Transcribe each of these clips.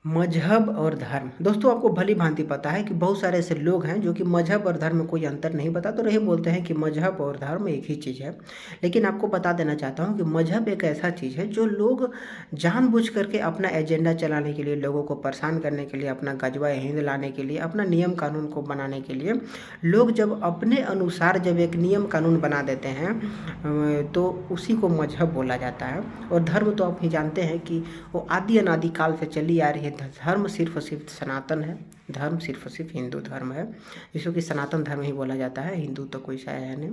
मज़हब और धर्म। दोस्तों आपको भली-भाँति पता है कि बहुत सारे ऐसे लोग हैं जो कि मज़हब और धर्म में कोई अंतर नहीं बताते और ये बोलते हैं कि मज़हब और धर्म एक ही चीज़ है। लेकिन आपको बता देना चाहता हूँ कि मज़हब एक ऐसा चीज़ है जो लोग जानबूझ कर के अपना एजेंडा चलाने के लिए, लोगों को परेशान करने के लिए, अपना गजवा हिंद लाने के लिए, अपना नियम कानून को बनाने के लिए, लोग जब अपने अनुसार जब एक नियम कानून बना देते हैं तो उसी को मज़हब बोला जाता है। और धर्म तो आप ही जानते हैं कि वो आदि अनादि काल से चली आ रही है। धर्म सिर्फ़ और सिर्फ़ सनातन है, धर्म सिर्फ़ और सिर्फ़ हिंदू धर्म है, जिसको कि सनातन धर्म ही बोला जाता है, हिंदू तो कोई सा है नहीं।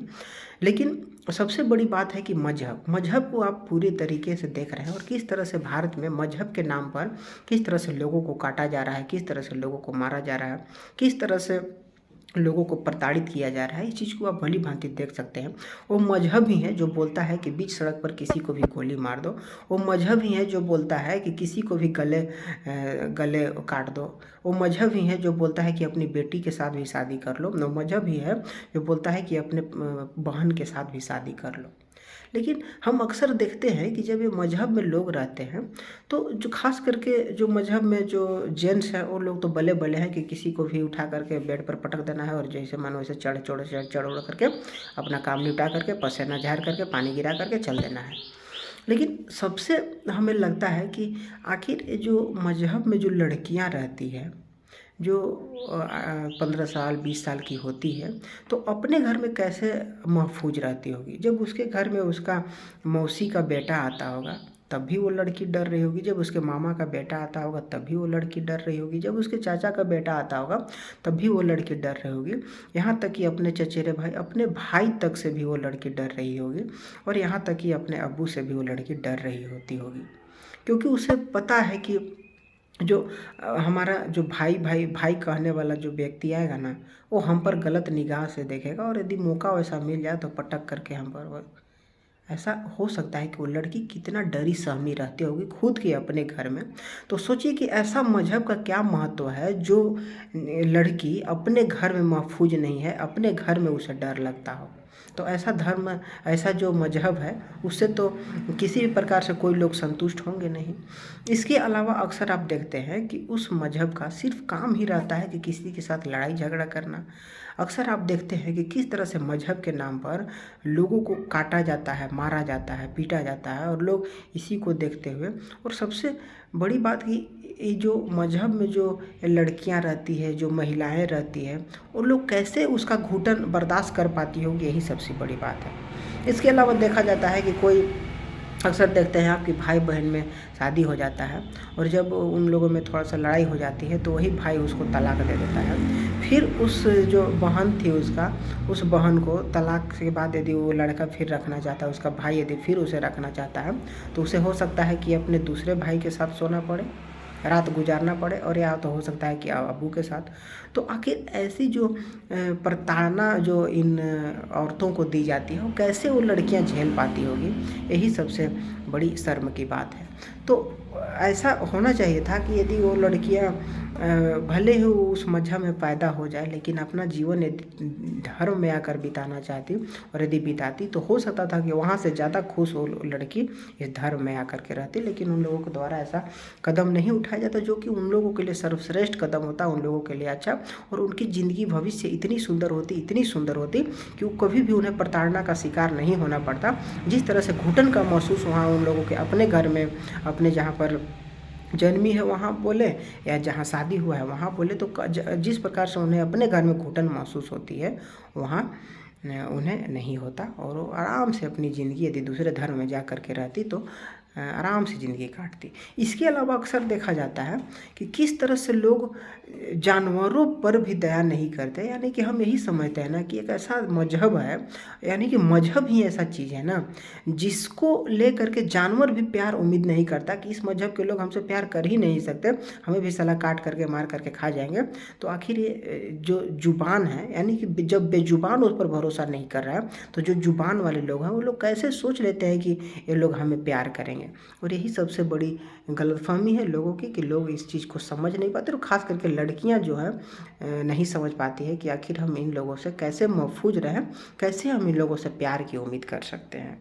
लेकिन सबसे बड़ी बात है कि मज़हब को आप पूरी तरीके से देख रहे हैं और किस तरह से भारत में मज़हब के नाम पर किस तरह से लोगों को काटा जा रहा है, किस तरह से लोगों को मारा जा रहा है, किस तरह से लोगों को प्रताड़ित किया जा रहा है। इस चीज़ को आप भली-भाँति देख सकते हैं। वो मज़हब ही है जो बोलता है कि बीच सड़क पर किसी को भी गोली मार दो। वो मज़हब ही है जो बोलता है कि किसी को भी गले काट दो। वो मज़हब ही है जो बोलता है कि अपनी बेटी के साथ भी शादी कर लो। वो मज़हब ही है जो बोलता है कि अपने बहन के साथ भी शादी कर लो। लेकिन हम अक्सर देखते हैं कि जब ये मज़हब में लोग रहते हैं तो जो ख़ास करके जो मज़हब में जो जेंट्स हैं वो लोग तो बले-बले हैं कि किसी को भी उठा करके बेड पर पटक देना है और जैसे मन वैसे चढ़-उड़ करके अपना काम निपटा करके पसीना झाड़ करके पानी गिरा करके चल देना है। लेकिन सबसे हमें लगता है कि आखिर ये जो मज़हब में जो लड़कियाँ रहती हैं, जो 15 साल 20 साल की होती है, तो अपने घर में कैसे महफूज रहती होगी। जब उसके घर में उसका मौसी का बेटा आता होगा तब भी वो लड़की डर रही होगी, जब उसके मामा का बेटा आता होगा तब भी वो लड़की डर रही होगी, जब उसके चाचा का बेटा आता होगा तब भी वो लड़की डर रही होगी। यहाँ तक कि अपने चचेरे भाई, अपने भाई तक से भी वो लड़की डर रही होगी और यहाँ तक कि अपने अब्बू से भी वो लड़की डर रही होती होगी। क्योंकि उसे पता है कि जो हमारा जो भाई कहने वाला जो व्यक्ति आएगा ना, वो हम पर गलत निगाह से देखेगा और यदि मौका वैसा मिल जाए तो पटक करके हम पर वो ऐसा हो सकता है कि वो लड़की कितना डरी सहमी रहती होगी खुद के अपने घर में। तो सोचिए कि ऐसा मज़हब का क्या महत्व है जो लड़की अपने घर में महफूज नहीं है, अपने घर में उसे डर लगता हो। तो ऐसा धर्म, ऐसा जो मज़हब है उससे तो किसी भी प्रकार से कोई लोग संतुष्ट होंगे नहीं। इसके अलावा अक्सर आप देखते हैं कि उस मज़हब का सिर्फ़ काम ही रहता है कि किसी के साथ लड़ाई झगड़ा करना। अक्सर आप देखते हैं कि किस तरह से मज़हब के नाम पर लोगों को काटा जाता है, मारा जाता है, पीटा जाता है और लोग इसी को देखते हुए, और सबसे बड़ी बात कि ये जो मज़हब में जो लड़कियां रहती है, जो महिलाएं रहती हैं, वो लोग कैसे उसका घुटन बर्दाश्त कर पाती होंगी, यही सबसे बड़ी बात है। इसके अलावा देखा जाता है कि कोई अक्सर देखते हैं आप कि भाई बहन में शादी हो जाता है और जब उन लोगों में थोड़ा सा लड़ाई हो जाती है तो वही भाई उसको तलाक दे देता है। फिर उस जो बहन थी उसका, उस बहन को तलाक के बाद यदि वो लड़का फिर रखना चाहता है, उसका भाई यदि फिर उसे रखना चाहता है तो उसे हो सकता है कि अपने दूसरे भाई के साथ सोना पड़े, रात गुजारना पड़े, और या तो हो सकता है कि अब्बू के साथ। तो आखिर ऐसी जो प्रताड़ना जो इन औरतों को दी जाती है वो कैसे वो लड़कियां झेल पाती होगी, यही सबसे बड़ी शर्म की बात है। तो ऐसा होना चाहिए था कि यदि वो लड़कियां भले ही वो उस मज़हब में पैदा हो जाए लेकिन अपना जीवन यदि धर्म में आकर बिताना चाहती और यदि बिताती तो हो सकता था कि वहाँ से ज़्यादा खुश वो लड़की इस धर्म में आकर के रहती। लेकिन उन लोगों के द्वारा ऐसा कदम नहीं उठाया जाता जो कि उन लोगों के लिए सर्वश्रेष्ठ कदम होता, उन लोगों के लिए अच्छा, और उनकी ज़िंदगी भविष्य इतनी सुंदर होती, इतनी सुंदर होती कि वो कभी भी उन्हें प्रताड़ना का शिकार नहीं होना पड़ता। जिस तरह से घुटन का महसूस वहाँ उन लोगों के अपने घर में, अपने जहाँ पर जन्मी है वहाँ बोले या जहाँ शादी हुआ है वहाँ बोले, तो जिस प्रकार से उन्हें अपने घर में घुटन महसूस होती है वहाँ उन्हें नहीं होता और वो आराम से अपनी ज़िंदगी यदि दूसरे धर्म में जा कर के रहती तो आराम से ज़िंदगी काटती। इसके अलावा अक्सर देखा जाता है कि किस तरह से लोग जानवरों पर भी दया नहीं करते, यानी कि हम यही समझते हैं ना कि एक ऐसा मज़हब है, यानी कि मज़हब ही ऐसा चीज़ है ना जिसको ले करके जानवर भी प्यार उम्मीद नहीं करता कि इस मज़हब के लोग हमसे प्यार कर ही नहीं सकते, हमें भी साला काट करके मार करके खा जाएंगे। तो आखिर ये जो जुबान है, यानी कि जब बेजुबान उस पर भरोसा नहीं कर रहा है तो जो जुबान वाले लोग हैं वो लोग कैसे सोच लेते हैं कि ये लोग हमें प्यार करेंगे। और यही सबसे बड़ी गलतफहमी है लोगों की कि लोग इस चीज़ को समझ नहीं पाते और ख़ास करके लड़कियां जो है नहीं समझ पाती है कि आखिर हम इन लोगों से कैसे महफूज रहें, कैसे हम इन लोगों से प्यार की उम्मीद कर सकते हैं।